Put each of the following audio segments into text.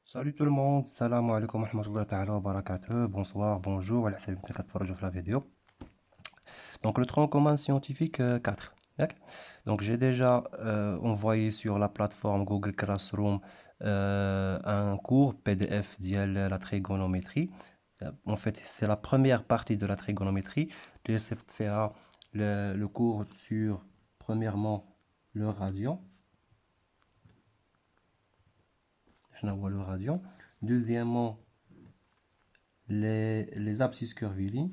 Salut tout le monde, salam alaikum wa rahmatullahi ta'ala wa barakatuh, bonsoir, bonjour, على حسب انت كتفرجوا في la vidéo. Donc le tronc commun scientifique 4. D'accord. Donc j'ai déjà envoyé sur la plateforme Google Classroom un cours PDF ديال la trigonométrie. En fait, c'est la première partie de la trigonométrie. J'ai fait le cours sur premièrement le radian. Je n'envoie le radian. Deuxièmement, les abscisses curvilignes.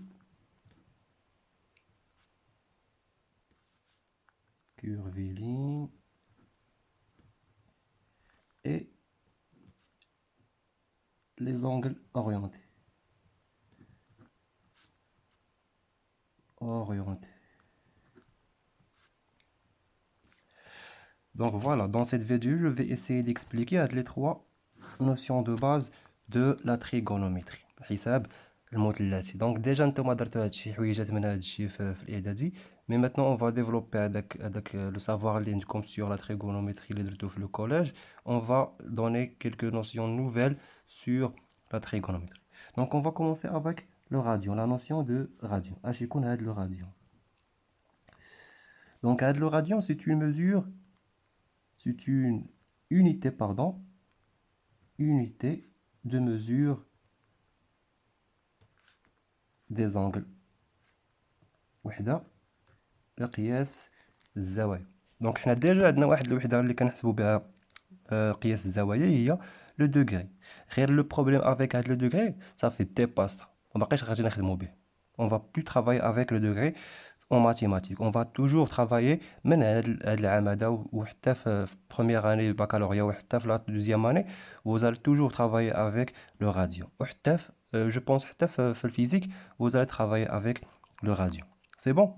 Curviligne et les angles orientés. Orientés. Donc voilà, dans cette vidéo, je vais essayer d'expliquer les trois notions de base de la trigonométrie. حساب المثلثي. Donc déjà انتم درتوا هادشي حويجات من هادشي في الاعدادي، mais maintenant on va développer avec le savoir اللي عندكم sur la trigonométrie اللي درتو في le collège. On va donner quelques notions nouvelles sur la trigonométrie. Donc on va commencer avec le radian, la notion de radian. اش يكون هاد le radian. Donc le radian c'est une mesure, c'est une unité, pardon, unité de mesure des angles. وحدة لقياس الزوايا. دونك حنا ديجا عندنا واحد الوحدة اللي كنحسبوا بها قياس الزوايا هي لو دوغري. غير لو بروبليم افيك هاد لو دوغري صافي ديباس، ما باقيش غادي نخدموا به. On va plus travailler avec le degré en mathématiques. On va toujours travailler من هاد العام هذا وحتى في première année baccalauréat وحتى في la deuxième année. Vous allez toujours travailler avec le radian. وحتى je pense حتى في الفيزيك vous allez travailler avec le radian. C'est bon?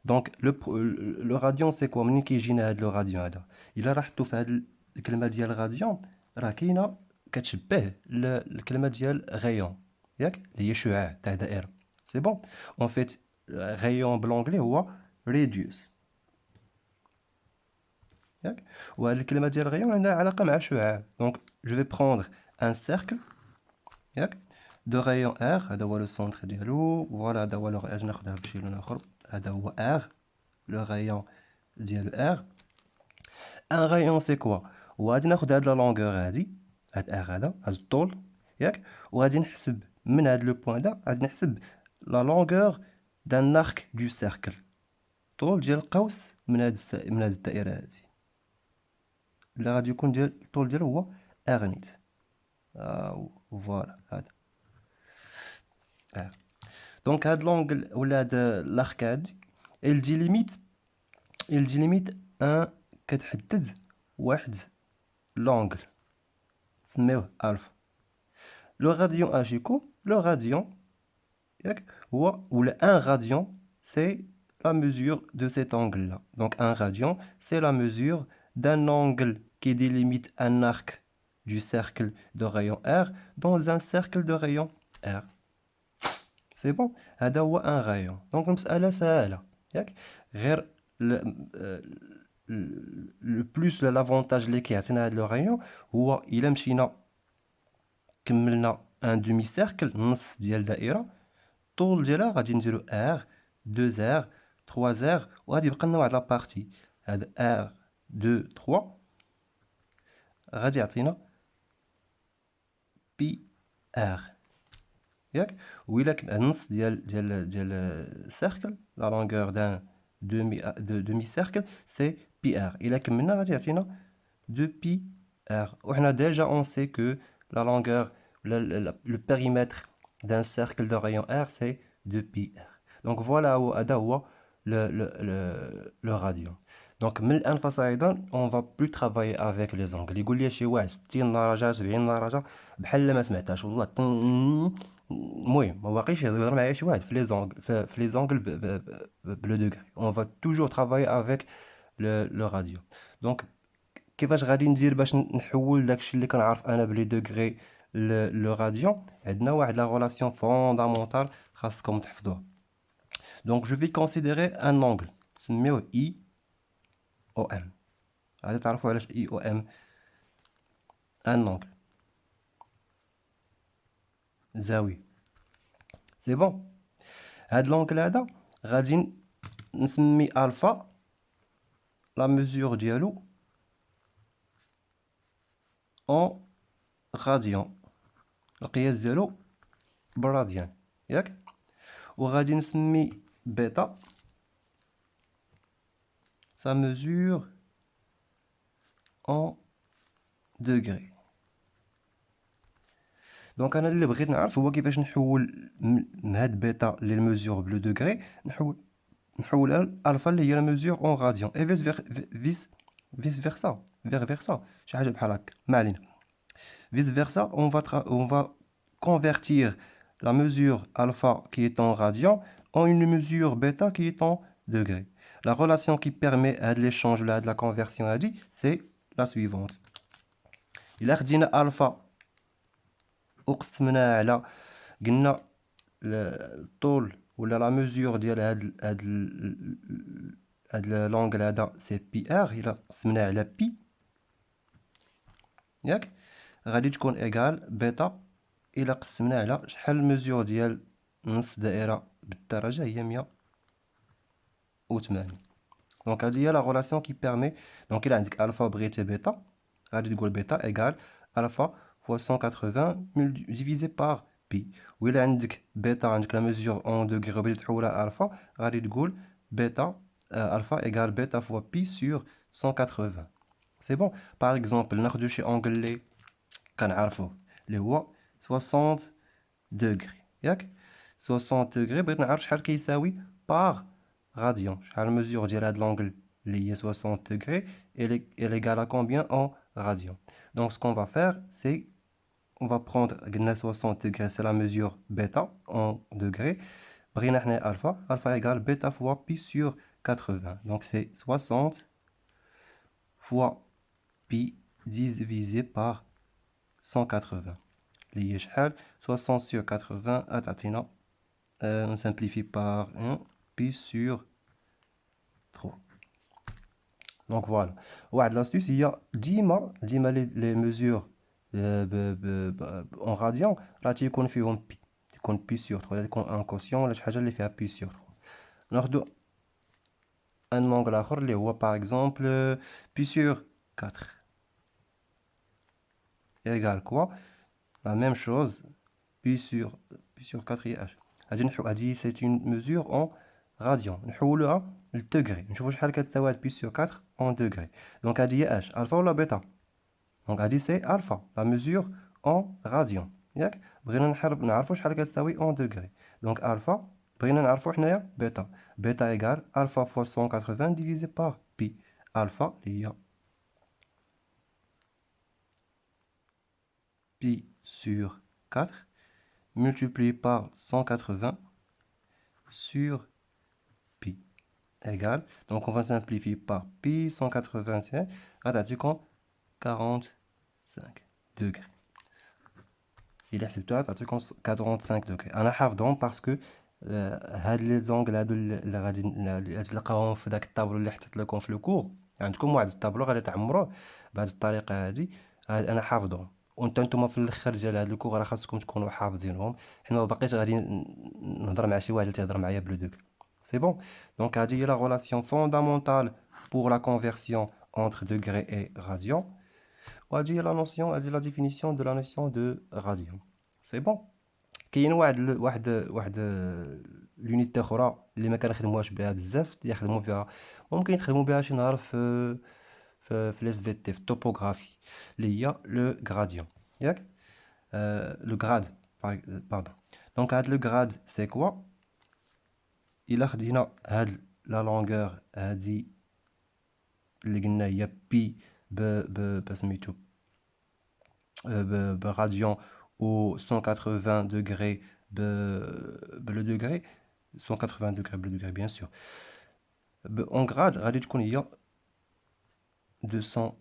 Donc le radian c'est quoi منين كيجينا هذا le radian هذا؟ الا لاحظتوا في هذه الكلمه ديال radian راه كاينه كتشبه الكلمه ديال rayon، ياك اللي هي شعاع تاع دائره. سي بون. En fait rayon بالانجلي هو radius، ياك. وهذه الكلمه ديال rayon عندها علاقه مع شعاع. دونك je vais prendre un cercle، ياك، de rayon r، هذا هو لو سونتر ديالو. فوالا هذا هو اجي ناخذها بشي لون اخر، هذا هو r، le rayon ديال R. Un rayon c'est quoi؟ وغادي ناخد هاد لا لونغور هادي، هاد R هذا، هاد الطول، ياك، وغادي نحسب من هاد لو بوين دا، غادي نحسب لا لونغور دان ارك دو سيركل، الطول ديال القوس من هاد الدائرة هادي، اللي غادي يكون ديال الطول ديالو هو R نيت. فوالا هذا R. دونك هاد لونغل ولا هاد لارك هادي il délimite ان كتحدد واحد لونغل سميوه الفا. لو غاديون اش يكون؟ لو غاديون ياك هو ولا ان غاديون سي la mesure de cet angle-là. Donc un radian, c'est la mesure d'un angle qui délimite un arc du cercle de rayon R dans un cercle de rayon R. C'est bon. هذا هو un rayon. Donc المسألة سهلة، ياك. غير le plus l'avantage اللي كيعطينا هذا لو رايون هو الا مشينا كملنا ان دومي سيركل، نص ديال دائره، الطول ديالها غادي نديرو ار 2 ار 3 ار، وغادي يبقى لنا واحد لابارتي هذا ار 2 3 غادي يعطينا بي ار، ياك. وإلا النص ديال السيركل لا لونغور دان دومي سيركل سي بي ار، إلا كملنا غادي يعطينا 2 pi r. On a déjà, on sait que la longueur, le périmètre d'un cercle de rayon r, c'est 2 pi r. Donc voilà le radian. Donc من الآن فصاعدا on va plus travailler avec les angles. يقول لي شي واحد 60 درجة 70 درجة بحال ما سمعتهاش والله. المهم ما باقيش يهضر معايا شي واحد في لي زونغل في لي زونغل بلو دوغري. On va toujours travailler avec le radian. Donc كيفاش غادي ندير باش نحول داكشي اللي كنعرف انا بلي دوغري لو راديون؟ عندنا واحد لا ريلاسيون فوندامونتال خاصكم تحفظوها. دونك جو في كونسيديري ان انغل نسميوه اي او ام. غادي تعرفوا علاش اي او ام ان انغل. زاوية. سي بون. هاد لونغل هذا غادي نسمي الفا لا ميزور ديالو اون غاديان، القياس ديالو بالراديان ياك. وغادي نسمي بيتا sa mesure en degrés. دونك انا اللي بغيت نعرف هو كيفاش نحول من هاد بيتا اللي الميزور بلو دوغري نحولها الفا اللي هي لا ميزور اون غاديان اي فيس فيرسا فيرسا شي حاجه بحال هكا ما علينا. Vice versa, on va convertir la mesure alpha qui est en radians en une mesure bêta qui est en degrés. La relation qui permet de l'échange de la conversion, c'est la suivante. Il a dit alpha وقسمناه على قلنا الطول ولا لا ميزور ديال هاد لونغل هذا سي بي ار، الى قسمناه على بي ياك غادي تكون ايكال بيتا الى قسمناه على شحال الميزور ديال نص دائره بالدرجه هي 180. دونك هذه هي لا غولاسيون كي بيرمي. دونك الى عندك الفا بغيتي بيتا غادي تقول بيتا ايكال الفا fois 180 divisé par pi. وإلا عندك بيتا عندك لا ميزور اون دوغري وبغيتي تحولها الفا غادي تقول بيتا الفا ايكال بيتا فوا بي سور 180. سي بون. باغ اكزومبل ناخدو شي اونغل اللي كنعرفوه اللي هو 60 دوغري ياك. 60 دوغري بغيت نعرف شحال كيساوي باغ غاديان، شحال الميزور ديال هاد لونغل اللي هي 60 دوغري elle égale à combien en radians. Donc ce qu'on va faire c'est on va prendre 60 degrés, c'est la mesure bêta en degrés. Brina alpha, alpha égale bêta fois pi sur 80. Donc c'est 60 fois pi divisé par 180. 60 sur 80, on simplifie par 1, pi sur 3. Donc voilà. Ouais, l'astuce, il y a 10 les mesures en radian راه تيكون فيهم بي، تيكون بي سور 3، تيكون ان كوسيون ولا شي حاجه اللي فيها بي سور 3. ناخذ ان لونغل اخر اللي هو باغ اكزومبل بي سور 4 ايغال كوا لا ميم شوز بي سور 4 هي اش. هادي سي اون ميزور اون راديان نحولوها للدوغري نشوفوا شحال كتساوي هاد بي سور 4 اون دوغري. دونك هادي هي اش الفا ولا بيتا. دونك هادي سي الفا لا ميزور اون راديان ياك. بغينا نعرفوا شحال كتساوي اون دوغري. دونك الفا بغينا نعرفوا حنايا بيتا. بيتا ايغال الفا فوا 180 ديفيزي بار بي. الفا هي pi sur 4 multiplié par 180 sur pi égale, donc on va simplifier par pi 181 غتعطيك 45 degrés. Il accepte تعطيك 45 degrés. انا حافظهم باسكو هاد لي زونغل هادو اللي غادي تلقاوهم في داك الطابلو اللي حطيت لكم في الكور. عندكم واحد الطابلو غادي تعمروه بهذه الطريقه هذه. انا حافظهم وانت نتوما في الاخر ديال هاد الكور راه خاصكم تكونوا حافظينهم، حنا باقيش غادي نهضر مع شي واحد اللي تيهضر معايا بلو دوغ. سي بون. دونك هذه هي لا غولاسيون فوندامونتال بور لا كونفيرسيون entre degrés et radians. وهذه هي لا نوسيون، هذه لا ديفينيسيون دو لا نوسيون دو راديان. سي بون. كاين واحد لونيتي اخرى اللي ما كنخدموهاش بها بزاف، يخدموا بها ممكن يخدموا بها شي نهار في ليس في تي في التوبوغرافي اللي هي لو غراديان ياك. لو غراد باردون. دونك هاد لو غراد سي كوا. الا خدينا هاد لا لونغور هادي اللي قلنا هي بي بسميتو براديان و 180 degrés bleu degré 180 degrés bleu degré bien sûr. En grade غادي تكون هي 200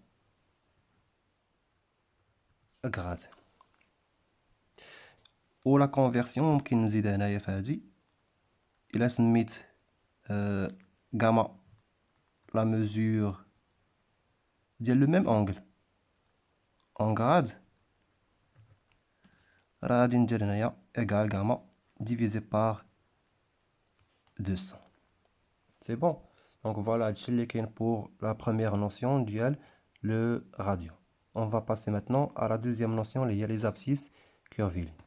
grade. و لا كونفيرسيون ممكن نزيد هنايا في هادي الا سميت غاما لا mesure ديال لو ميم انغل en grade راه غادي ندير هنايا égal gamma divisé par 200. C'est bon. Donc voilà, هادشي اللي كاين pour la première notion ديال le radio. On va passer maintenant à la deuxième notion, les abscisses curviligne.